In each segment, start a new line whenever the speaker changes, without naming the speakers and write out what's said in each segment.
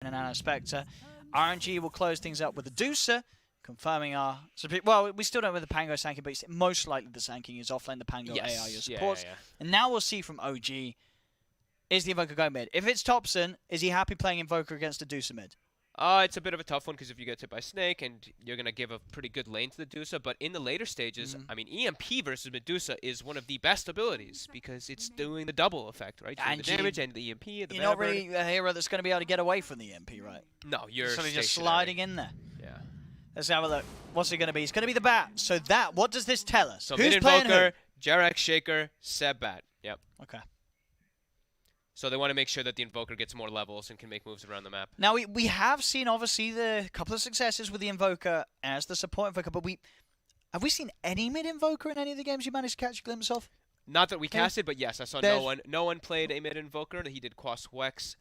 and Nano Spectre. RNG will close things up with the Deucer, confirming our... Well, we still don't know whether the Pango is sanking, but it's most likely the sanking is offlane the Pango AI your supports.
Yeah.
And now we'll see from OG, is the Invoker going mid? If it's Thompson, is he happy playing Invoker against a Deucer mid?
It's a bit of a tough one because if you get hit by Snake and you're going to give a pretty good lane to the Medusa, but in the later stages, I mean, EMP versus Medusa is one of the best abilities because it's doing the double effect, right?
And
the damage and the EMP.
You're not really a hero that's going to be able to get away from the EMP, right?
No, you're
sort of just sliding in there.
Yeah.
Let's have a look. What's it going to be? It's going to be the Bat. So what does this tell us?
So
Who's playing
Mid-Invoker,
who?
Jarak Shaker, Seb Bat. Yep.
Okay.
So they want to make sure that the Invoker gets more levels and can make moves around the map.
Now, we have seen, obviously, the couple of successes with the Invoker as the support Invoker, but have we seen any mid-Invoker in any of the games you managed to catch a glimpse of?
Not that we casted, but yes, I saw no one played a mid-Invoker. He did Quas Wex.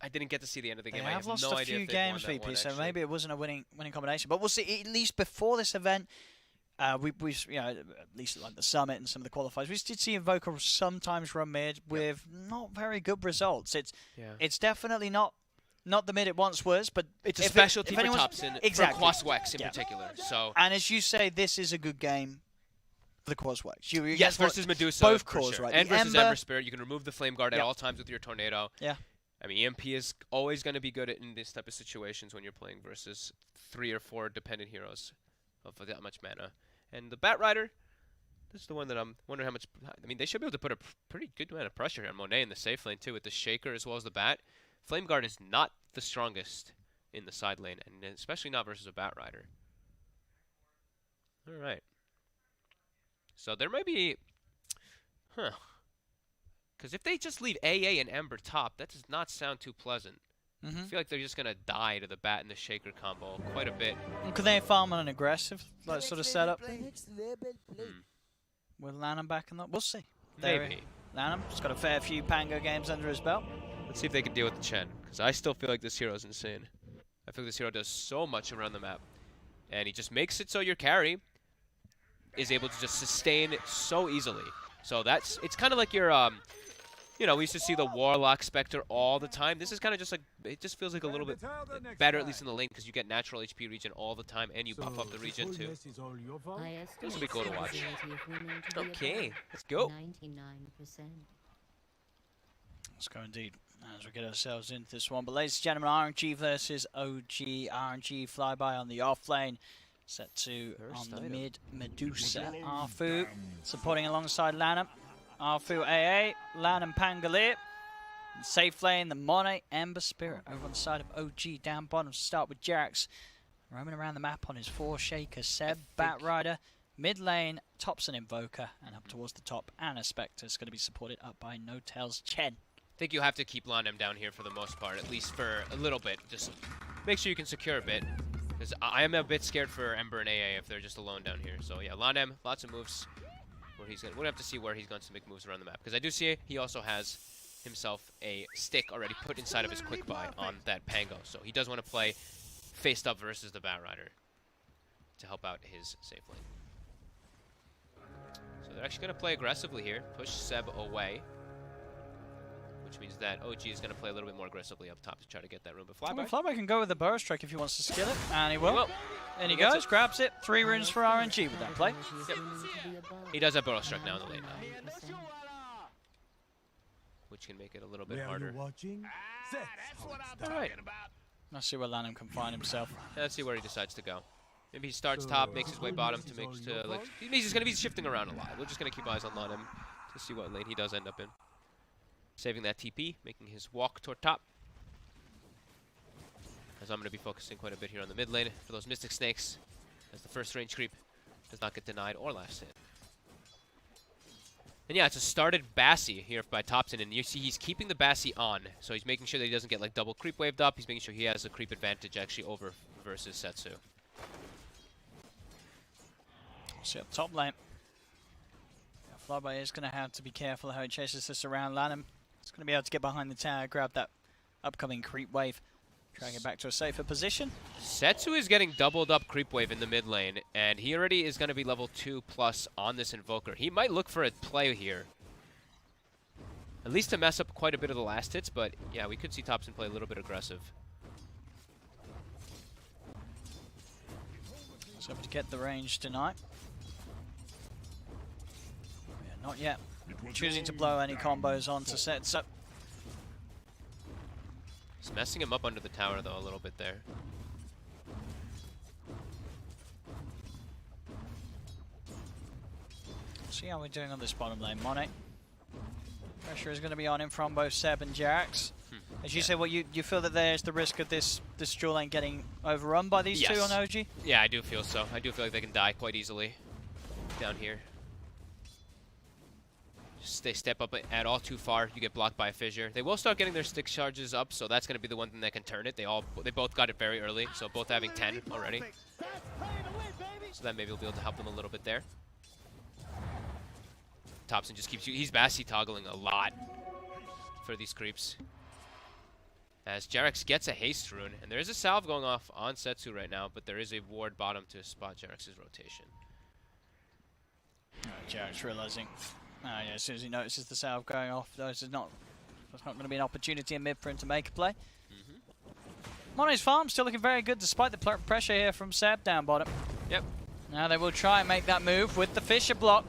I didn't get to see the end of the game.
They have lost
no
a
idea
few
if they
games,
won that
VP,
one,
so
actually.
maybe it wasn't a winning combination. But we'll see. At least before this event, we at least like the summit and some of the qualifiers, we did see Invoker sometimes run mid with not very good results. It's definitely not the mid it once was, but it's a
specialty for Thompson,
exactly.
for Quas Wex in particular. So,
and as you say, this is a good game for the Quas Wex.
Yes, versus Medusa.
Both cores,
sure.
right?
And
the
versus Ember Spirit, you can remove the Flame Guard at all times with your Tornado.
Yeah.
I mean, EMP is always going to be good in this type of situations when you're playing versus 3 or 4 dependent heroes of that much mana. And the Bat Rider, this is the one that I'm wondering how much... I mean, they should be able to put a pretty good amount of pressure on Monet in the safe lane, too, with the Shaker as well as the Bat. Flame Guard is not the strongest in the side lane, and especially not versus a Bat Rider. All right. So there might be... Because if they just leave AA and Ember top, that does not sound too pleasant. I feel like they're just going to die to the Bat and the Shaker combo quite a bit.
Could they farm on an aggressive sort of setup? With Lanham back in that? We'll see.
Maybe.
Lanham's got a fair few Pango games under his belt.
Let's see if they can deal with the Chen, because I still feel like this hero is insane. I feel like this hero does so much around the map. And he just makes it so your carry is able to just sustain so easily. So it's kind of like your... you know, we used to see the Warlock Spectre all the time. This is kind of just like, it just feels like a little bit better, at least in the lane, because you get natural HP regen all the time, and you buff up the regen too. This will be cool to watch. Okay, let's go.
Let's go indeed, as we get ourselves into this one. But ladies and gentlemen, RNG versus OG. RNG flyby on the off lane. Set to on the mid, Medusa. Arfu supporting alongside Lanham. Arfu AA, Lanham Pangolier. Safe lane, the Monet Ember Spirit over on the side of OG. Down bottom to start with Jerax. Roaming around the map on his 4 Shaker. Seb, Bat Rider. Mid lane, Thompson Invoker. And up towards the top, Anna Spectre is going to be supported up by No Tails Chen.
I think you have to keep Lanham down here for the most part, at least for a little bit. Just make sure you can secure a bit. Because I am a bit scared for Ember and AA if they're just alone down here. So yeah, Lanham, lots of moves. We'll have to see where he's going to make moves around the map. Because I do see he also has himself a stick already put inside of his quick buy on that Pango. So he does want to play faced up versus the Bat Rider to help out his safe lane. So they're actually going to play aggressively here. Push Seb away. Which means that OG is going to play a little bit more aggressively up top to try to get that rune. But Flyby.
Flyby can go with the Burrow Strike if he wants to skill it. And he will. And he goes, grabs it. 3 runes for RNG with that play.
Yep. He does have Burrow Strike now in the lane now. Which can make it a little bit harder. Alright.
Let's see where Lanham can find himself.
Yeah, let's see where he decides to go. Maybe he starts top, makes his way bottom to like he's gonna be shifting around a lot. We're just gonna keep eyes on Lanham to see what lane he does end up in. Saving that TP, making his walk toward top. As I'm going to be focusing quite a bit here on the mid lane for those Mystic Snakes, as the first range creep does not get denied or last hit. And yeah, it's a started Bassi here by Thompson, and you see he's keeping the Bassi on, so he's making sure that he doesn't get like double creep waved up. He's making sure he has a creep advantage actually over versus Setsu.
See up top lane. Flyby is going to have to be careful how he chases this around. Lanham is going to be able to get behind the tower, grab that upcoming creep wave, drag it back to a safer position.
Setsu is getting doubled up creep wave in the mid lane, and he already is going to be level 2+ on this Invoker. He might look for a play here. at least to mess up quite a bit of the last hits, but yeah, we could see Topson play a little bit aggressive.
So to get the range tonight. Yeah, not yet. Choosing to blow any combos onto sets up.
It's messing him up under the tower though a little bit there.
See how we're doing on this bottom lane, Monet. Pressure is going to be on him from both Seb and Jax. As you say, well, you feel that there's the risk of this dual lane getting overrun by these two on OG?
Yeah, I do feel so. I do feel like they can die quite easily down here. Just they step up at all too far, you get blocked by a fissure. They will start getting their stick charges up, so that's going to be the one thing that can turn it. They both got it very early, so both having 10 already. So that maybe will be able to help them a little bit there. Topson just keeps he's Bassi toggling a lot for these creeps. As Jarex gets a haste rune, and there is a salve going off on Setsu right now, but there is a ward bottom to spot Jarex's rotation.
Jarex realizing, yeah, as soon as he notices the salve going off, there's not going to be an opportunity in mid for him to make a play. Mono's farm still looking very good despite the pressure here from Seb down bottom.
Yep.
Now they will try and make that move with the Fissure block.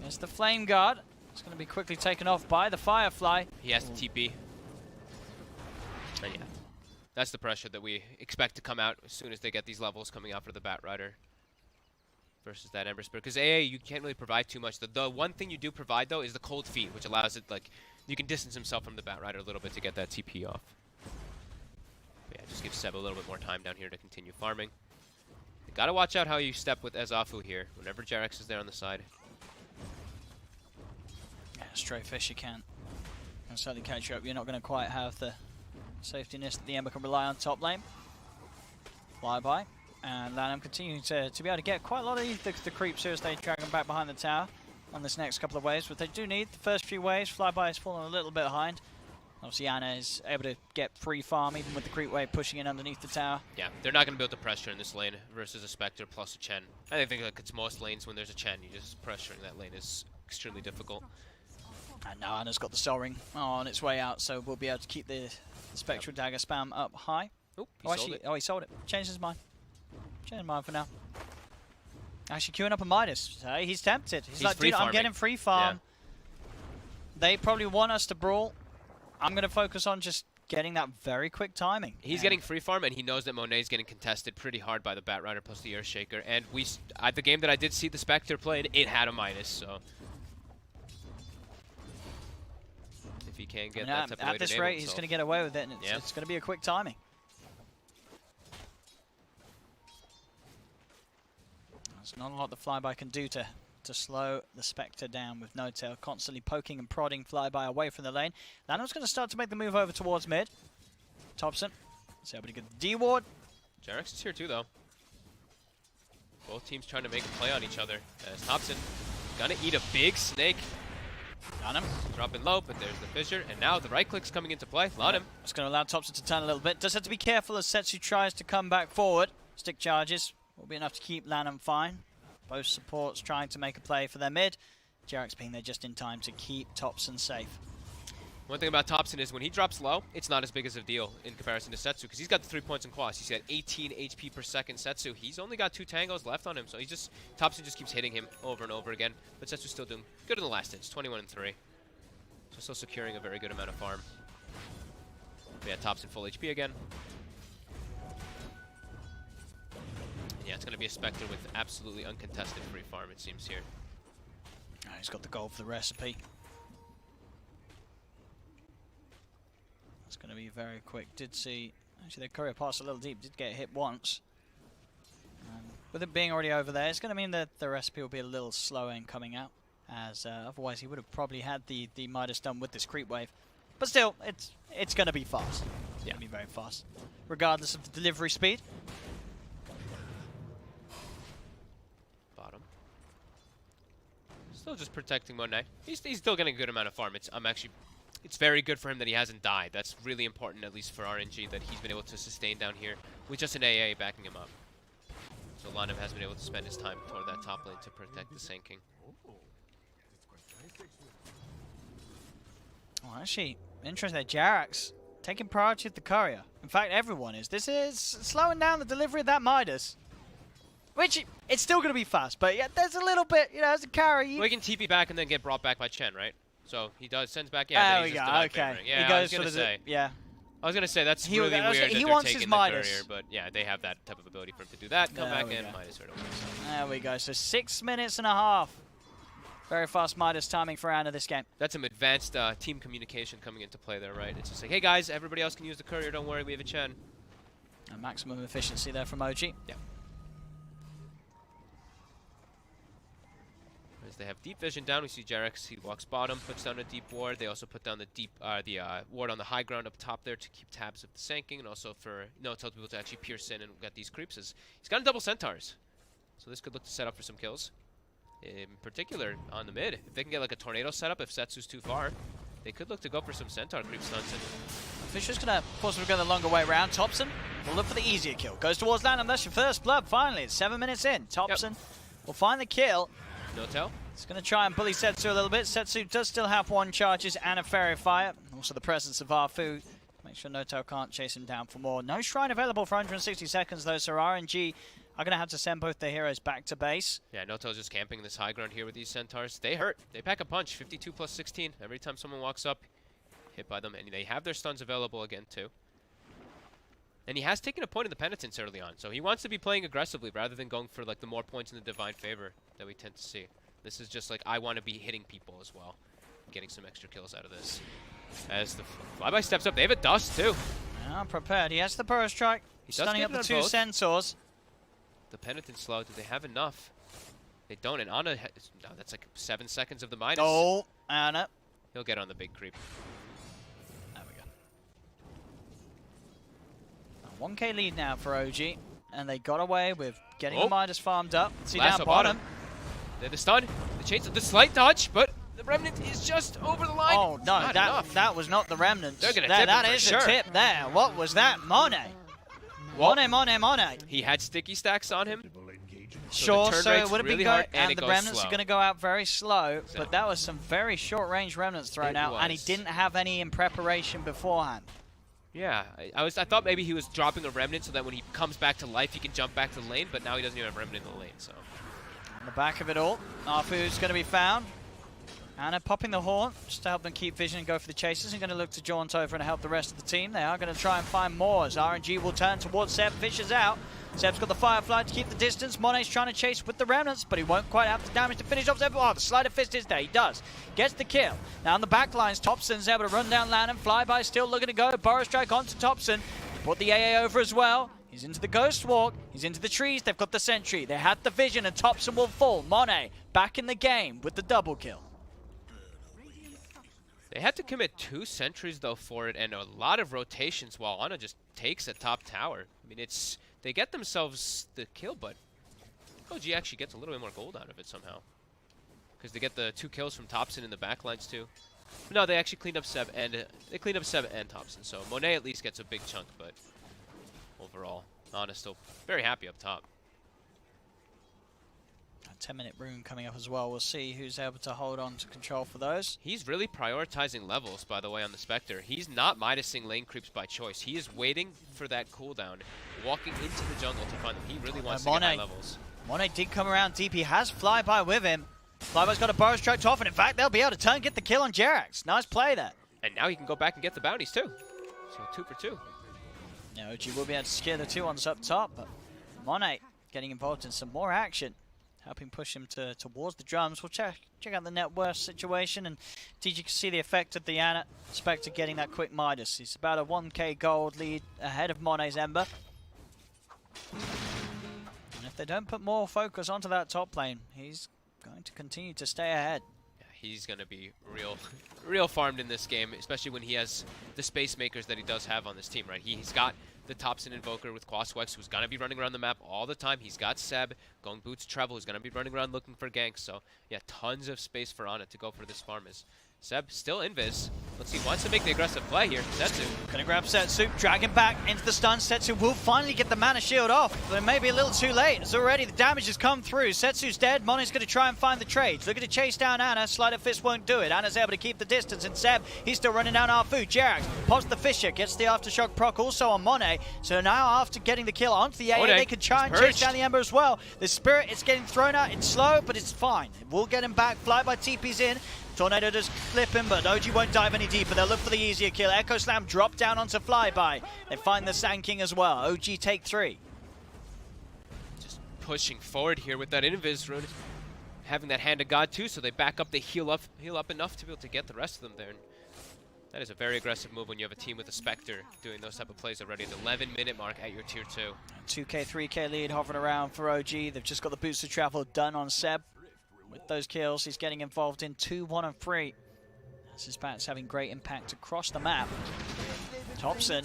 There's the Flame Guard. It's going to be quickly taken off by the Firefly.
He has to TP. And yeah, that's the pressure that we expect to come out as soon as they get these levels coming out for the Bat Rider versus that Ember Spirit. Because AA, you can't really provide too much. The one thing you do provide, though, is the Cold Feet, which allows it, like, you can distance himself from the Bat Rider a little bit to get that TP off. But yeah, just gives Seb a little bit more time down here to continue farming. You gotta watch out how you step with Ezafu here, whenever Jarex is there on the side.
Yeah, stray fish you can. Can certainly catch you up. You're not going to quite have the safetiness that the Ember can rely on top lane. Flyby. And Lanham continuing to be able to get quite a lot of the creeps here as they drag them back behind the tower on this next couple of waves. But they do need the first few waves. Flyby has fallen a little bit behind. Obviously, Anna is able to get free farm even with the creep wave pushing in underneath the tower.
Yeah, they're not going to be able to pressure in this lane versus a Spectre plus a Chen. I think like it's most lanes when there's a Chen, you just pressuring that lane is extremely difficult.
And now Anna's got the Soul Ring on its way out, so we'll be able to keep the Spectral Dagger spam up high.
Oop,
he sold it. Changed his mind. Changed his mind for now. Actually queuing up a Midas. He's tempted. He's like, dude, I'm getting free farm. Yeah. They probably want us to brawl. I'm going to focus on just getting that very quick timing.
He's getting free farm, and he knows that Monet's getting contested pretty hard by the Bat Rider plus the Earthshaker. And the game that I did see the Spectre played, it had a Midas, so... If he can get that type of way
at this rate, he's going to get away with it, and it's going to be a quick timing. There's not a lot the Flyby can do to slow the Spectre down with No Tail, constantly poking and prodding Flyby away from the lane. Lanham's going to start to make the move over towards mid. Topson, see how he get the D-Ward.
Jarex is here too, though. Both teams trying to make a play on each other. As Topson gonna eat a big snake.
Got him.
Dropping low, but there's the fissure, and now the right click's coming into play. Lot him.
It's going to allow Topson to turn a little bit. Does have to be careful as Setsu tries to come back forward. Stick charges will be enough to keep Lanham fine. Both supports trying to make a play for their mid. Jarex being there just in time to keep Topson safe.
One thing about Topson is when he drops low, it's not as big as a deal in comparison to Setsu, because he's got the 3 points in quas. He's got 18 HP per second. Setsu, he's only got 2 tangos left on him, so Topson just keeps hitting him over and over again. But Setsu's still doing good in the last hits, 21 and 3. So still securing a very good amount of farm. But yeah, Topson full HP again. And yeah, it's going to be a Spectre with absolutely uncontested free farm, it seems here.
He's got the gold for the recipe. It's going to be very quick. Did see, actually, the courier passed a little deep, did get hit once. With it being already over there, it's going to mean that the recipe will be a little slow in coming out, as otherwise he would have probably had the Midas done with this creep wave. But still, it's going to be fast. It's going to be very fast, regardless of the delivery speed.
Bottom. Still just protecting Monet. He's still getting a good amount of farm. It's very good for him that he hasn't died. That's really important, at least for RNG, that he's been able to sustain down here with just an AA backing him up. So Lanham has been able to spend his time toward that top lane to protect the sinking.
Well, actually, interesting. Jarax taking priority of the courier. In fact, everyone is. This is slowing down the delivery of that Midas. Which, it's still going to be fast, but yeah, there's a little bit, you know, as a carry.
Well, he can TP back and then get brought back by Chen, right? So he sends back, yeah.
There we go, okay.
Yeah,
He goes
I was going to say.
Yeah.
I was going to say, that's really weird that
he
they're
wants
taking
his
the
Midas.
courier, but yeah, they have that type of ability for him to do that. Come back in, Midas right away.
There we go, so 6 minutes and a half. Very fast Midas timing for Ana this game.
That's some advanced team communication coming into play there, right? It's just like, hey guys, everybody else can use the courier, don't worry, we have a Chen.
And maximum efficiency there from OG.
Yeah. As they have deep vision down, we see Jerax, he walks bottom, puts down a deep ward. They also put down the deep, ward on the high ground up top there to keep tabs of the sanking, and also for tell people to actually pierce in and get these creeps. He's got a double centaurs, so this could look to set up for some kills. In particular, on the mid, if they can get like a tornado setup, if Setsu's too far, they could look to go for some centaur creep stunts.
Fisher's gonna possibly go the longer way around. Thompson will look for the easier kill. Goes towards land, and that's your first blood. Finally, it's 7 minutes in. Thompson will find the kill.
No tell.
He's going to try and bully Setsu a little bit. Setsu does still have 1 charges and a fairy fire. Also the presence of Arfu. Make sure Noto can't chase him down for more. No shrine available for 160 seconds though, so RNG are going to have to send both their heroes back to base.
Yeah, Noto's just camping this high ground here with these centaurs. They hurt. They pack a punch. 52 plus 16. Every time someone walks up, hit by them. And they have their stuns available again too. And he has taken a point in the penitence early on, so he wants to be playing aggressively rather than going for like the more points in the divine favor that we tend to see. This is just like, I want to be hitting people as well, getting some extra kills out of this. As the flyby steps up, they have a dust too.
Yeah, prepared. He has the burst strike. He's stunning up the 2 centaurs.
The penitence slow. Do they have enough? They don't. And Ana, no, that's like 7 seconds of the minus.
Oh, Ana.
He'll get on the big creep.
There we go. 1k lead now for OG, and they got away with getting the Midas farmed up. See down bottom.
They have the stun, the chains, the slight dodge, but the remnant is just over the line.
Oh no, that was not the remnant.
They're gonna tip him
that
for
is
sure.
a tip there. What was that, Monet? Monet.
He had sticky stacks on him.
Sure, so it would have
really
been good,
and
the remnants are going to go out very slow, but that was some very short-range remnants thrown out, and he didn't have any in preparation beforehand.
Yeah, I thought maybe he was dropping a remnant so that when he comes back to life, he can jump back to the lane, but now he doesn't even have remnant in the lane, so.
On the back of it all, Arfu's going to be found. Ana popping the horn just to help them keep vision and go for the chases. And going to look to jaunt over and help the rest of the team. They are going to try and find more as RNG will turn towards Seb. Fisher's out. Seb's got the Firefly to keep the distance. Monet's trying to chase with the remnants, but he won't quite have the damage to finish off Seb. Oh, the Sleight of Fist is there. He does. Gets the kill. Now on the back lines, Thompson's able to run down land and Flyby still looking to go. Burrow strike onto Thompson. Put the AA over as well. He's into the Ghost Walk. He's into the trees. They've got the Sentry. They had the vision and Thompson will fall. Monet back in the game with the double kill.
They had to commit 2 sentries though for it and a lot of rotations while Ana just takes a top tower. I mean, they get themselves the kill, but OG actually gets a little bit more gold out of it somehow. Because they get the 2 kills from Thompson in the backlines too. But no, they actually cleaned up Seb and Thompson. So Monet at least gets a big chunk, but overall, Ana still very happy up top.
10-minute rune coming up as well. We'll see who's able to hold on to control for those.
He's really prioritizing levels, by the way, on the Spectre. He's not Midasing lane creeps by choice. He is waiting for that cooldown, walking into the jungle to find them. He really wants to get high levels.
Monet did come around deep. He has Flyby with him. Flyby's got a burrow strike off, and in fact, they'll be able to turn and get the kill on Jerax. Nice play there.
And now he can go back and get the bounties too. So 2 for 2.
Yeah, OG will be able to scare the 2-1s up top, but Monet getting involved in some more action, helping push him towards the drums. We'll check out the net worth situation, and TG can see the effect of the Ana Spectre getting that quick Midas. He's about a 1k gold lead ahead of Monet's Ember. And if they don't put more focus onto that top lane, he's going to continue to stay ahead.
Yeah, he's going to be real farmed in this game, especially when he has the space makers that he does have on this team, right? He's got the Thompson Invoker with Quaswex, who's going to be running around the map all the time. He's got Seb, going boots travel, who's going to be running around looking for ganks. So, yeah, tons of space for Ana to go for this farm as Seb still invis. Looks he wants to make the aggressive play here. Setsu.
Gonna grab Setsu, drag him back into the stun. Setsu will finally get the mana shield off, but it may be a little too late. As already the damage has come through. Setsu's dead. Mone's gonna try and find the trades. Looking to chase down Ana. Sleight of Fist won't do it. Ana's able to keep the distance, and Seb, he's still running down Arfu. Jerax pops the Fisher, gets the Aftershock proc also on Monet. So now after getting the kill onto the AA, they can try and chase down the Ember as well. The Spirit is getting thrown out. It's slow, but it's fine. We'll get him back. Flyby TP's in. Tornado does flip him, but OG won't dive any deeper. They'll look for the easier kill. Echo Slam drop down onto Flyby. They find the Sand King as well. OG take 3.
Just pushing forward here with that invis rune. Having that Hand of God too, so they back up, they heal up enough to be able to get the rest of them there. And that is a very aggressive move when you have a team with a Spectre doing those type of plays already. The 11-minute mark at your tier 2.
2K, 3K lead hovering around for OG. They've just got the boost of travel done on Seb. With those kills, he's getting involved in 2, 1, and 3. As his bat's having great impact across the map. Thompson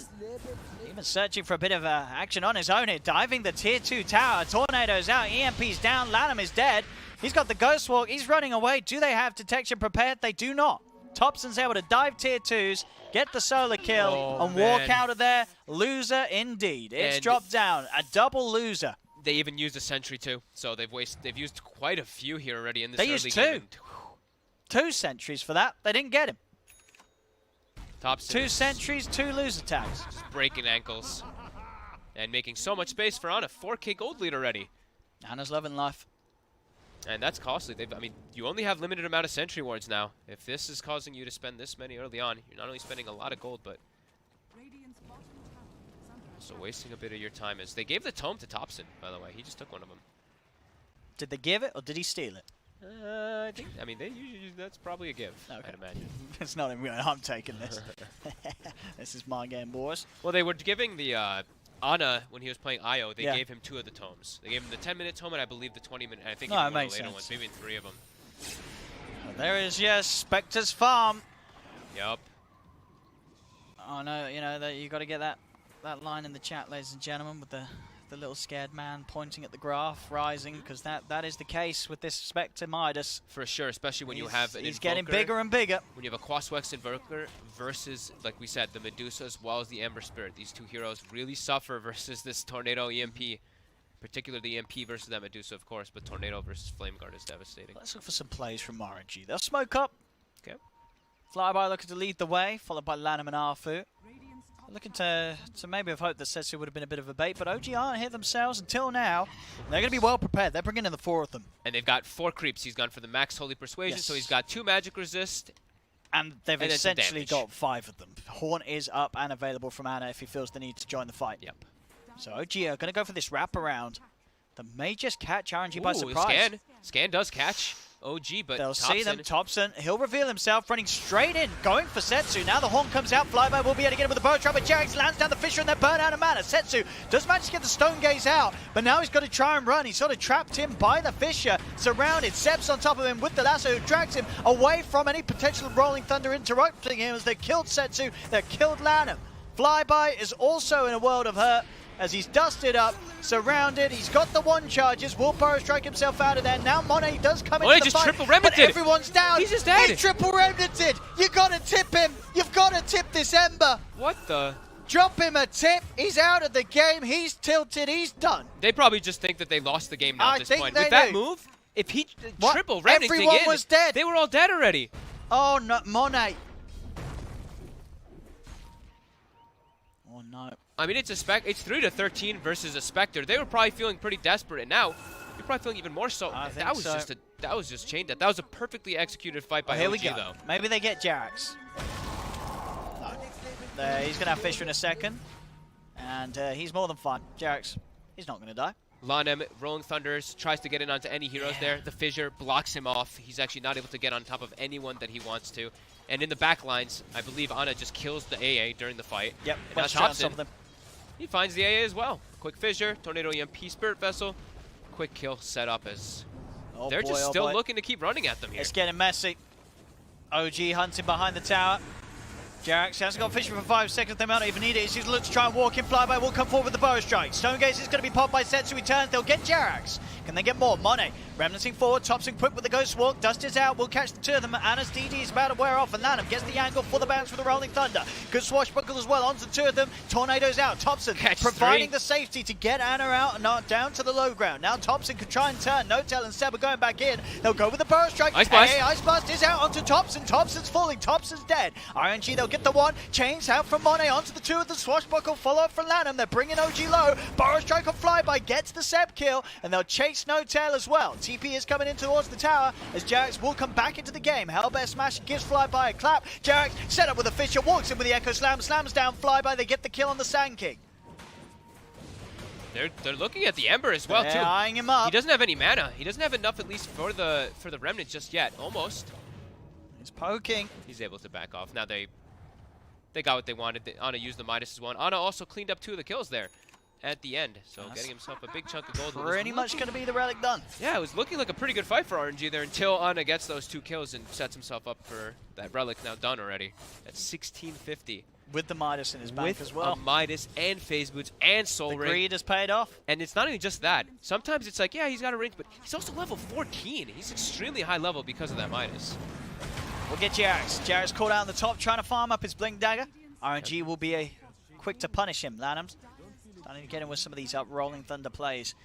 even searching for a bit of action on his own here, diving the tier 2 tower. Tornado's out, EMP's down, Lanham is dead. He's got the Ghost Walk, he's running away. Do they have detection prepared? They do not. Thompson's able to dive tier 2s, get the solar kill, and walk out of there. Loser indeed. It's dropped down, a double loser.
They even used a sentry too, so they've used quite a few here already in this
early
game.
They used 2 sentries for that. They didn't get him.
Thompson
2 sentries, 2 loser tags.
Just breaking ankles and making so much space for Ana. 4K gold lead already.
Ana's loving life.
And that's costly. I mean, you only have limited amount of sentry wards now. If this is causing you to spend this many early on, you're not only spending a lot of gold, but also wasting a bit of your time. As they gave the tome to Thompson, by the way. He just took one of them.
Did they give it, or did he steal it?
I mean, that's probably a give,
okay.
I'd imagine.
It's not even real. I'm taking this. This is my game, boys.
Well, they were giving the Ana, when he was playing Io, they gave him 2 of the tomes. They gave him the 10-minute tome and I believe the 20-minute. I think even one of the later ones, maybe 3 of them.
Well, there is, yes, Spectre's farm.
Yep.
Oh no, you know that you got to get that line in the chat, ladies and gentlemen, with the little scared man pointing at the graph, rising, because that is the case with this Spectre Midas.
For sure, especially when you have an
He's
Invoker,
getting bigger and bigger.
When you have a Quaswex Invoker versus, like we said, the Medusa as well as the Ember Spirit. These 2 heroes really suffer versus this Tornado EMP. Particularly the EMP versus that Medusa, of course, but Tornado versus Flame Guard is devastating.
Let's look for some plays from RNG. They'll smoke up.
Okay.
Flyby looking to lead the way, followed by Lanham and Arfu. Looking to maybe have hoped that Setsu would have been a bit of a bait, but OG aren't hit themselves until now. They're going to be well prepared. They're bringing in the 4 of them.
And they've got 4 creeps. He's gone for the max Holy Persuasion, so he's got 2 magic resist.
And they've essentially got 5 of them. Horn is up and available from Ana if he feels the need to join the fight.
Yep.
So OG are going to go for this wraparound that may just catch RNG by surprise.
Scan does catch OG, but
they'll
Thompson.
see them. Thompson, he'll reveal himself, running straight in, going for Setsu. Now the horn comes out. Flyby will be able to get him with the bow trap, but Jerax lands down the Fisher and they're burnt out of mana. Setsu does manage to get the Stone Gaze out, but now he's got to try and run. He's sort of trapped in by the Fisher, surrounded. Seb's on top of him with the lasso, who drags him away from any potential Rolling Thunder interrupting him as they killed Setsu. They killed Lanham. Flyby is also in a world of hurt as he's dusted up, surrounded. He's got the 1 charges. Will Burrow strike himself out of there. Now Monet does come into the
just
fight,
triple
but
remnanted.
everyone's down.
He's just dead.
He's triple remnanted. You got to tip him. You've got to tip this Ember.
What the?
Drop him a tip. He's out of the game. He's tilted. He's done.
They probably just think that they lost the game now at this point. With
they
that
do.
move, if he
What?
triple remnanting
Everyone
in,
was dead.
They were all dead already.
Oh no, Monet. Oh no.
I mean, it's 3-13 versus a Spectre. They were probably feeling pretty desperate, and now you're probably feeling even more so. That was just chain death. That was a perfectly executed fight by
here
OG,
we go.
though.
Maybe they get Jerax. No. He's gonna have Fisher in a second, and he's more than fine. Jerax, he's not gonna die.
Lanham, Rolling Thunders, tries to get in onto any heroes there. The Fissure blocks him off. He's actually not able to get on top of anyone that he wants to. And in the back lines, I believe Ana just kills the AA during the fight.
Yep,
and now Thompson, he finds the AA as well. Quick Fissure, Tornado EMP, Spirit Vessel. Quick kill set up as they're just still looking to keep running at them here.
It's getting messy. OG hunting behind the tower. Jerax hasn't got fishing for 5 seconds. They might not even need it. He's looks to try and walk in. Flyby will come forward with the bow strike. Stonegaze is going to be popped by Setsu. He turns. They'll get Jerax. Can they get more? Monet remnanting forward. Tops equipped with the Ghost Walk. Dust is out. Will catch the two of them. Anna's DD is about to wear off. And Lanham gets the angle for the bounce with the Rolling Thunder. Good swashbuckle as well. Onto the two of them. Tornado's out. Thompson providing the safety to get Anna out and not down to the low ground. Now Thompson can try and turn. No-Tell and Seb are going back in. They'll go with the bow strike.
Ice Blast.
Hey, Ice Blast is out onto Thompson. Thompson's falling. Thompson's dead. RNG, they'll get the one. Chains out from Monet onto the two of the swashbuckle. Follow up from Lanham. They're bringing OG low. Bow strike on Flyby gets the Seb kill. And they'll chase No-Tell as well. TP is coming in towards the tower as Jerax will come back into the game. Hellbear Smash gives Flyby a clap. Jerax set up with a Fisher. Walks in with the Echo Slam. Slams down Flyby. They get the kill on the Sand King.
They're looking at the Ember as well, too.
Eyeing him up.
He doesn't have any mana. He doesn't have enough, at least for the Remnant just yet. Almost.
He's poking.
He's able to back off. Now they got what they wanted. Ana used the Midas as one. Ana also cleaned up 2 of the kills there at the end. So getting himself a big chunk of gold.
Pretty much going to be the relic done.
Yeah, it was looking like a pretty good fight for RNG there until Ana gets those 2 kills and sets himself up for that relic now done already. That's 1650.
With the Midas in his bank as well.
With a Midas and Phase Boots and Soul Ring.
The greed has paid off.
And it's not even just that. Sometimes it's like, yeah, he's got a range, but he's also level 14. He's extremely high level because of that Midas.
We'll get Jerax. Jerax caught out on the top, trying to farm up his Blink Dagger. RNG will be quick to punish him. Lanham's starting to get in with some of these up Rolling Thunder plays.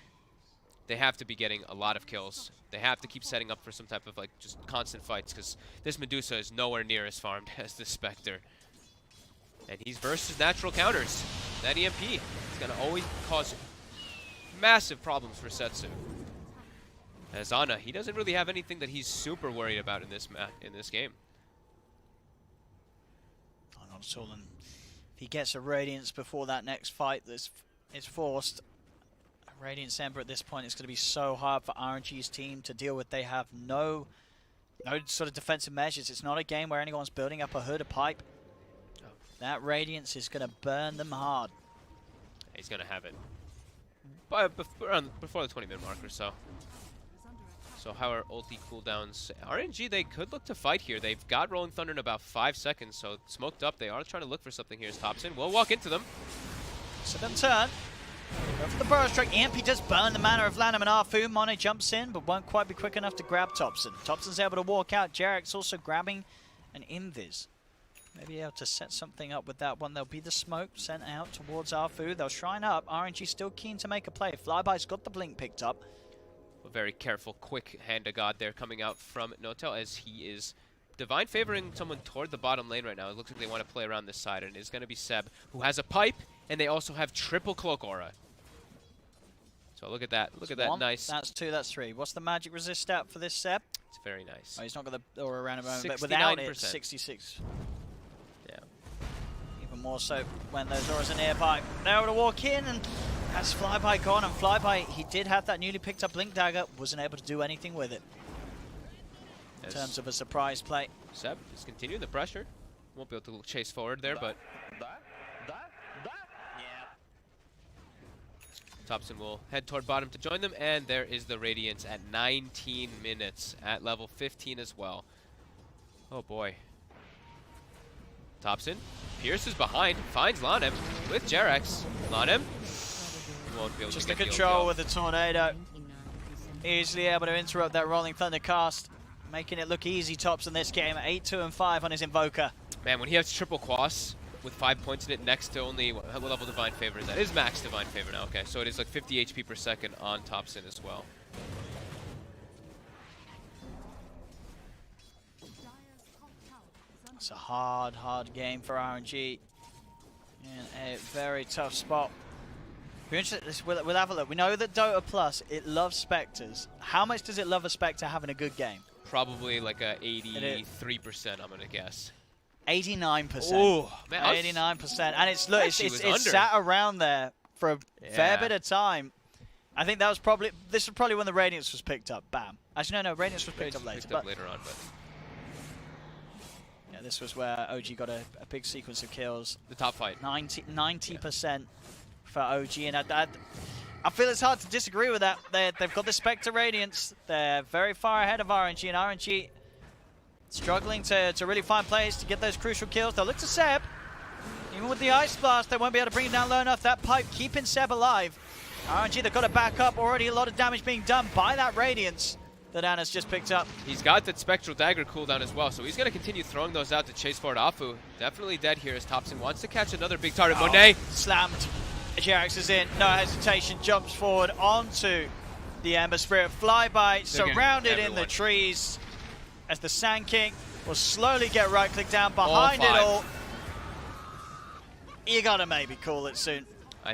They have to be getting a lot of kills. They have to keep setting up for some type of like just constant fights because this Medusa is nowhere near as farmed as this Spectre. And he's versus natural counters. That EMP is going to always cause massive problems for Setsu. As Ana, he doesn't really have anything that he's super worried about in this game.
Oh, not at all. And if he gets a Radiance before that next fight that's is forced, a Radiance Ember at this point is going to be so hard for RNG's team to deal with. They have no sort of defensive measures. It's not a game where anyone's building up a hood, a pipe. That Radiance is going to burn them hard.
He's going to have it before the 20-minute mark or so. So how are ulti cooldowns? RNG, they could look to fight here. They've got Rolling Thunder in about 5 seconds, so smoked up. They are trying to look for something here as Thompson. We'll walk into them.
So them turn. Go for the burrow strike. EMP does burn the mana of Lanham and Arfu. Monet jumps in, but won't quite be quick enough to grab Thompson. Thompson's able to walk out. Jerax also grabbing an Invis. Maybe able to set something up with that one. There'll be the smoke sent out towards Arfu. They'll shrine up. RNG still keen to make a play. Flyby's got the blink picked up.
A very careful, quick hand of God there coming out from No-Tell as he is divine favoring someone toward the bottom lane right now. It looks like they want to play around this side, and it's going to be Seb, who has a pipe, and they also have triple Cloak Aura. So look at that. Look at that. Nice.
That's 2, that's 3. What's the magic resist stat for this Seb?
It's very nice.
Oh, he's not got the aura around a moment, but without it, 66.
Yeah.
Even more so when those auras are nearby. They're able to walk in, and that's Flyby gone. And Flyby, he did have that newly picked up Blink Dagger, wasn't able to do anything with it. In terms of a surprise play.
Seb is continuing the pressure. Won't be able to chase forward there, but Thompson will head toward bottom to join them, and there is the Radiance at 19 minutes at level 15 as well. Oh boy. Thompson pierces behind, finds Lanham with Jerax. Lanham won't be able
just
to get
the control with the tornado. Easily able to interrupt that Rolling Thunder cast, making it look easy. Thompson this game, 8, 2, and 5 on his Invoker.
Man, when he has triple Quas with 5 points in it next to only what level Divine Favor is that? It is max Divine Favor now. Okay, so it is like 50 HP per second on Thompson as well.
It's a hard game for RNG in a very tough spot. We're interested. We'll have a look. We know that Dota Plus, it loves Spectres. How much does it love a Spectre having a good game?
Probably like a 83%, I'm gonna guess.
89%.
Oh, man,
89%, and it's sat around there for a fair bit of time. I think that was probably this was probably when the Radiance was picked up. Bam. Actually, no, Radiance was picked up later.
Later on, but
yeah, this was where OG got a big sequence of kills.
The top fight.
90% for OG, and I feel it's hard to disagree with that. They've got the Spectre Radiance. They're very far ahead of RNG, and RNG, struggling to really find plays to get those crucial kills. They'll look to Seb. Even with the Ice Blast, they won't be able to bring it down low enough. That pipe keeping Seb alive. RNG, they've got to back up. Already a lot of damage being done by that Radiance that Anna's just picked up.
He's got that Spectral Dagger cooldown as well, so he's going to continue throwing those out to chase forward Afu. Definitely dead here as Topson wants to catch another big target. Monet!
Slammed. Jerax is in. No hesitation. Jumps forward onto the Ember Spirit. Flyby surrounded in the trees as the Sand King will slowly get right-clicked down behind it all. You got to maybe call it soon.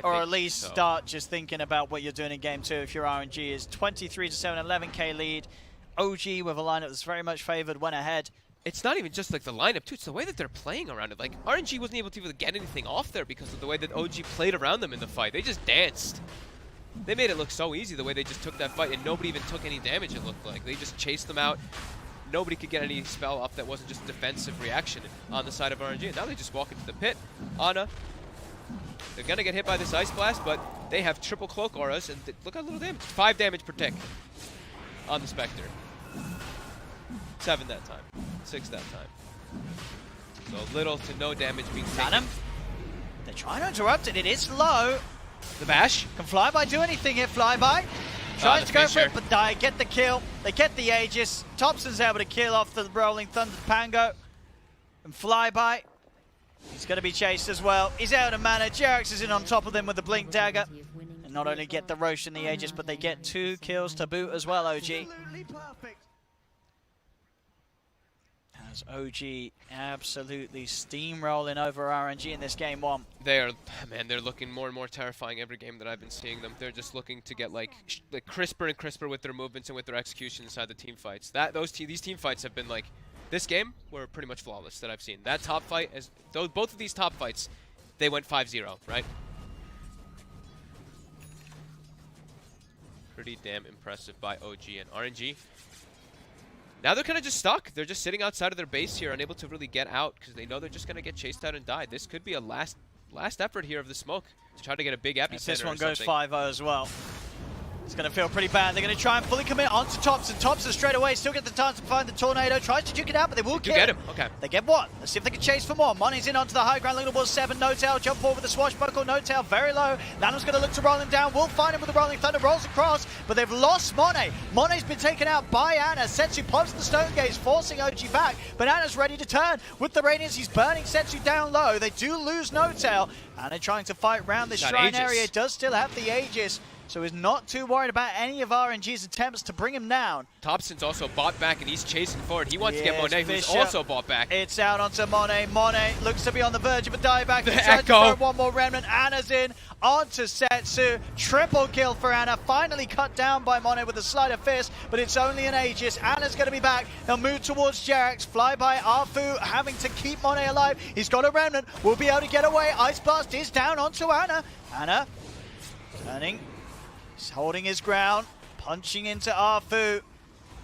Or at least start just thinking about what you're doing in game 2 if your RNG is 23-7, 11k lead. OG with a lineup that's very much favored, went ahead.
It's not even just like the lineup too, it's the way that they're playing around it. Like RNG wasn't able to even get anything off there because of the way that OG played around them in the fight. They just danced. They made it look so easy the way they just took that fight and nobody even took any damage, it looked like. They just chased them out. Nobody could get any spell off that wasn't just a defensive reaction on the side of RNG. And now they just walk into the pit. Ana. They're going to get hit by this Ice Blast, but they have triple cloak auras, and look how little damage. 5 damage per tick on the Spectre. 7 that time. 6 that time. So little to no damage being taken.
They're trying to interrupt it. It is low.
The bash.
Can Flyby do anything here? Flyby tries to go for it, but die. Get the kill. They get the Aegis. Topson's able to kill off the Rolling Thunder Pango. And Flyby, he's going to be chased as well. He's out of mana. Jerax is in on top of them with the Blink Dagger. And not only get the Roche and the Aegis, but they get 2 kills to boot as well, OG. As OG absolutely steamrolling over RNG in this game 1.
They are, man, they're looking more and more terrifying every game that I've been seeing them. They're just looking to get like crisper and crisper with their movements and with their execution inside the team fights. These team fights have been like, this game were pretty much flawless that I've seen. That top fight, both of these top fights, they went 5-0, right? Pretty damn impressive by OG and RNG. Now they're kind of just stuck. They're just sitting outside of their base here, unable to really get out because they know they're just going to get chased out and die. This could be a last effort here of the smoke to try to get a big epicenter.
This one goes 5-0 as well. It's going to feel pretty bad. They're going to try and fully commit onto Topson. Topson straight away still get the chance to find the Tornado. Tries to duke it out, but they will get him.
Okay.
They get one. Let's see if they can chase for more. Money's in onto the high ground. Looking towards 7. No Tail. Jump forward with the swashbuckle. No Tail very low. Lanham's going to look to roll him down. Will find him with the Rolling Thunder. Rolls across, but they've lost Monet. Monet's been taken out by Ana. Setsu pops the Stone Gaze, forcing OG back. But Ana's ready to turn. With the Radiance, he's burning Setsu down low. They do lose No Tail. Ana trying to fight around the shrine area. Does still have the Aegis. So he's not too worried about any of RNG's attempts to bring him down.
Topson's also bought back and he's chasing forward. He wants to get Monet, who's also bought back.
It's out onto Monet. Monet looks to be on the verge of a dieback.
The
he tries
Echo.
to throw one more remnant. Anna's in onto Setsu. Triple kill for Ana. Finally cut down by Monet with a sleight of fist, but it's only an Aegis. Anna's going to be back. They'll move towards Jerax. Fly by Arfu, having to keep Monet alive. He's got a remnant. Will be able to get away. Ice Blast is down onto Ana. Ana turning. He's holding his ground, punching into Arfu.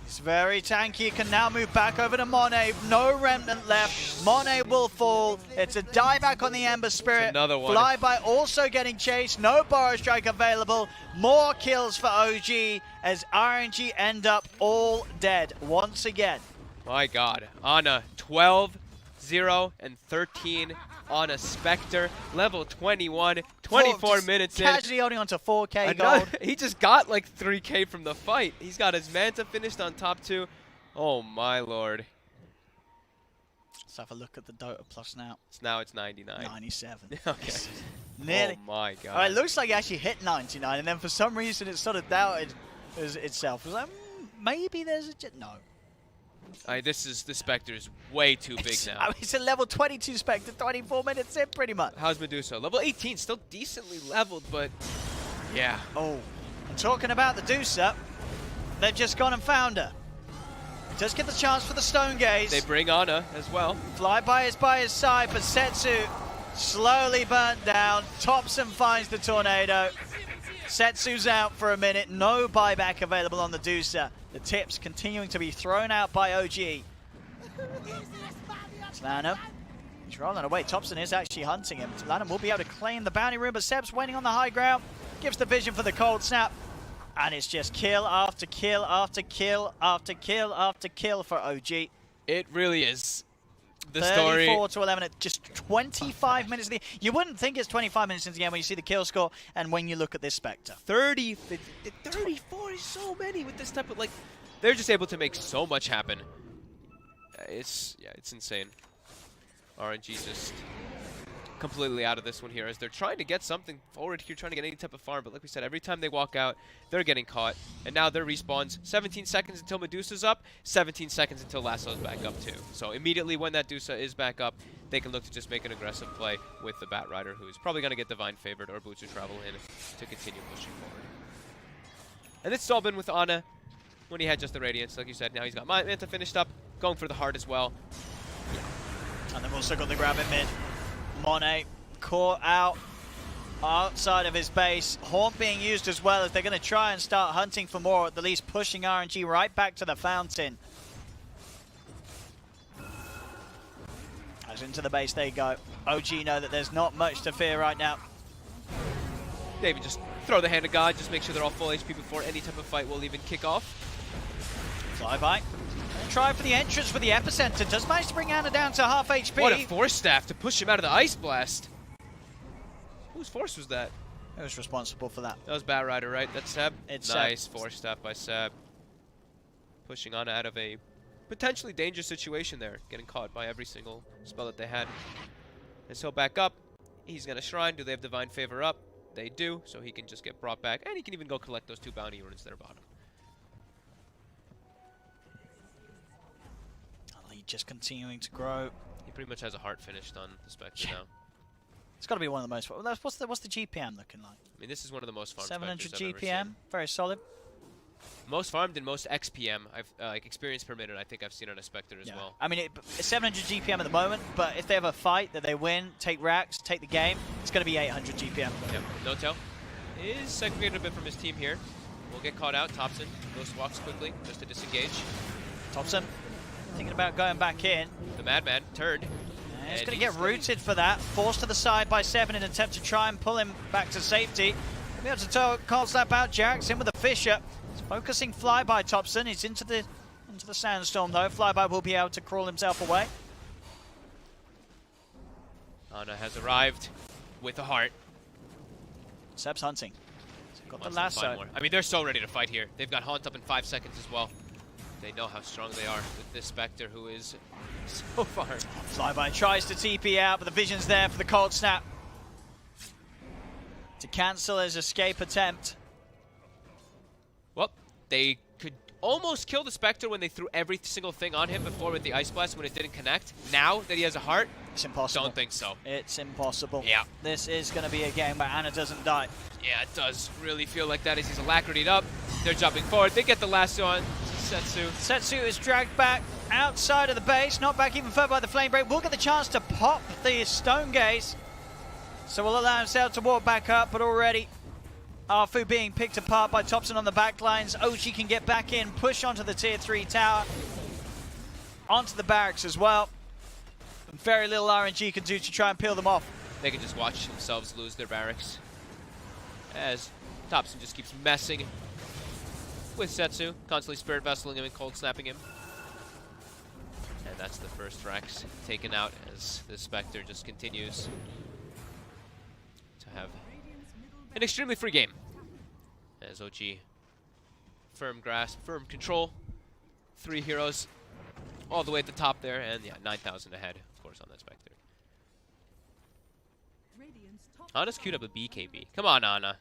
He's very tanky, can now move back over to Monet. No remnant left. Monet will fall. It's a dieback on the Ember Spirit.
Another one.
Flyby also getting chased. No Burrow Strike available. More kills for OG as RNG end up all dead once again.
My God. Ana, 12, 0, and 13 on a Spectre. Level 21, 24 minutes in.
Casually holding on to 4k gold.
He just got like 3k from the fight. He's got his Manta finished on top 2. Oh my lord.
Let's have a look at the Dota Plus now.
Now it's 99.
97.
Okay.
Nearly.
Oh my God.
It looks like he actually hit 99, and then for some reason it sort of doubted itself. It was like, maybe there's a... No.
This Spectre's way too big now.
I mean, it's a level 22 Spectre, 24 minutes in pretty much.
How's Medusa? Level 18, still decently leveled, but yeah.
Oh, and talking about the Medusa, they've just gone and found her. Just get the chance for the Stone Gaze.
They bring Ana as well.
Flyby is by his side, but Setsu slowly burnt down. Topson finds the Tornado. Setsu's out for a minute. No buyback available on the Medusa. The tips continuing to be thrown out by OG. It's Lanham. He's rolling away. Topson is actually hunting him. Lanham will be able to claim the bounty room, but Seb's waiting on the high ground. Gives the vision for the cold snap. And it's just kill after kill after kill after kill after kill for OG.
It really is. The story.
34 to 11 at just 25 minutes. You wouldn't think it's 25 minutes into the game when you see the kill score and when you look at this Spectre.
34 is so many with this type of, like, they're just able to make so much happen. It's insane. RNG just completely out of this one here as they're trying to get something forward here, trying to get any type of farm. But like we said, every time they walk out, they're getting caught. And now their respawns, 17 seconds until Medusa's up, 17 seconds until Lasso's back up too. So immediately when that Medusa is back up, they can look to just make an aggressive play with the Bat Rider, who's probably going to get Divine Favored or Boots who travel in to continue pushing forward. And it's all been with Ana when he had just the Radiance. Like you said, now he's got Manta finished up, going for the heart as well.
And they've also got the grab in mid. Monet caught out outside of his base. Haunt being used as well as they're going to try and start hunting for more, at the least pushing RNG right back to the fountain. As into the base they go. OG know that there's not much to fear right now.
Maybe just throw the Hand of God, just make sure they're all full HP before any type of fight will even kick off.
Flyby. Try for the entrance for the epicenter. Does manage to bring Ana down to half HP.
What a force staff to push him out of the Ice Blast. Whose force was that?
Who was responsible for that?
That was Bat Rider, right? That's Seb?
It's
nice
Seb.
Force staff by Seb. Pushing Ana out of a potentially dangerous situation there. Getting caught by every single spell that they had. And so back up. He's going to Shrine. Do they have Divine Favor up? They do. So he can just get brought back. And he can even go collect those 2 bounty runes that are bottom.
Just continuing to grow.
He pretty much has a heart finished on the Spectre now.
It's got to be one of the most. What's the GPM looking like?
I mean, this is one of the most farmed
700
Spectres I've ever
GPM,
seen.
very solid.
Most farmed and most XPM, I've like experience per minute. I think I've seen on a Spectre as well.
I mean, it's 700 GPM at the moment, but if they have a fight that they win, take racks, take the game, it's going to be 800 GPM.
Yep. No-Tail is segregated a bit from his team here. Will get caught out. Thompson ghost walks quickly just to disengage.
Thompson thinking about going back in.
The Madman turned.
He's going to get rooted for that. Forced to the side by 7 in an attempt to try and pull him back to safety. Be able to cold slap out. Jarek's in with the Fisher. He's focusing Flyby Thompson. He's into the sandstorm though. Flyby will be able to crawl himself away.
Ana has arrived with a heart.
Seb's hunting. So got the
Wants to find
lasso.
more. I mean, they're so ready to fight here. They've got Haunt up in 5 seconds as well. They know how strong they are with this Spectre, who is so far.
Flyby tries to TP out, but the vision's there for the cold snap to cancel his escape attempt.
Well, they could almost kill the Spectre when they threw every single thing on him before with the Ice Blast when it didn't connect. Now that he has a heart,
it's impossible.
Don't think so.
It's impossible.
Yeah.
This is going to be a game where Ana doesn't die.
Yeah, it does really feel like that as he's alacritied up. They're jumping forward. They get the lasso on Setsu.
Setsu is dragged back outside of the base, not back even further by the Flame Break. Will get the chance to pop the Stone Gaze. So will allow himself to walk back up, but already Arfu being picked apart by Thompson on the back lines. Ochi can get back in, push onto the tier 3 tower, onto the barracks as well. And very little RNG can do to try and peel them off.
They can just watch themselves lose their barracks as Thompson just keeps messing with Setsu, constantly Spirit Vesseling him and cold snapping him. And that's the first Rex taken out as the Spectre just continues to have an extremely free game. As OG firm grasp, firm control. 3 heroes all the way at the top there, and yeah, 9,000 ahead, of course, on that Spectre. Ana's queued up a BKB. Come on, Ana.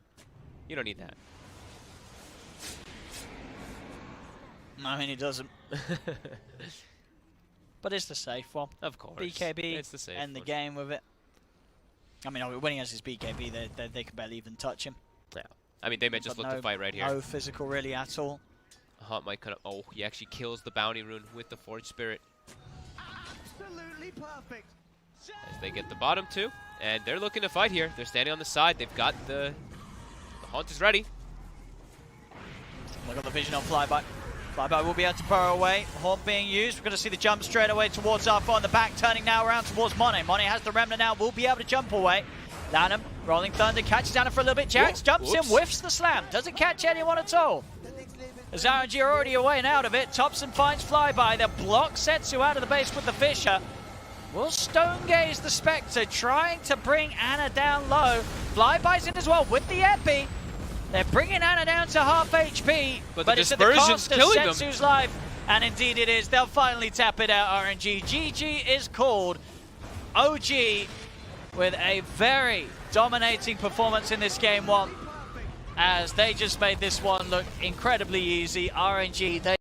You don't need that.
I mean, he doesn't. But it's the safe one.
Of course.
BKB,
it's the safe
end the
one.
game with it. I mean, when he has his BKB, they can barely even touch him.
Yeah. I mean, they may just
But
look to fight right here.
No physical really at all.
Haunt might cut up. Oh, he actually kills the bounty rune with the Forge Spirit.
Absolutely perfect.
As they get the bottom 2. And they're looking to fight here. They're standing on the side. They've got the Haunt is ready.
Look at the vision on Flyby. Flyby will be able to burrow away. Haunt being used. We're going to see the jump straight away towards Arthur on the back, turning now around towards Monet. Monet has the Remnant now, will be able to jump away. Lanham, Rolling Thunder, catches Anna for a little bit. Jax jumps in, whiffs the slam. Doesn't catch anyone at all. As RNG are already away and out of it. Thompson finds Flyby. They'll block Setsu out of the base with the Fisher. Will Stone Gaze the Spectre, trying to bring Anna down low. Flyby's in as well with the Epi. They're bringing Anna down to half HP,
but
it's at the
dispersion's
cost of
killing them.
Setsu's life. And indeed it is. They'll finally tap it out, RNG. GG is called. OG with a very dominating performance in this game one, as they just made this one look incredibly easy. RNG, they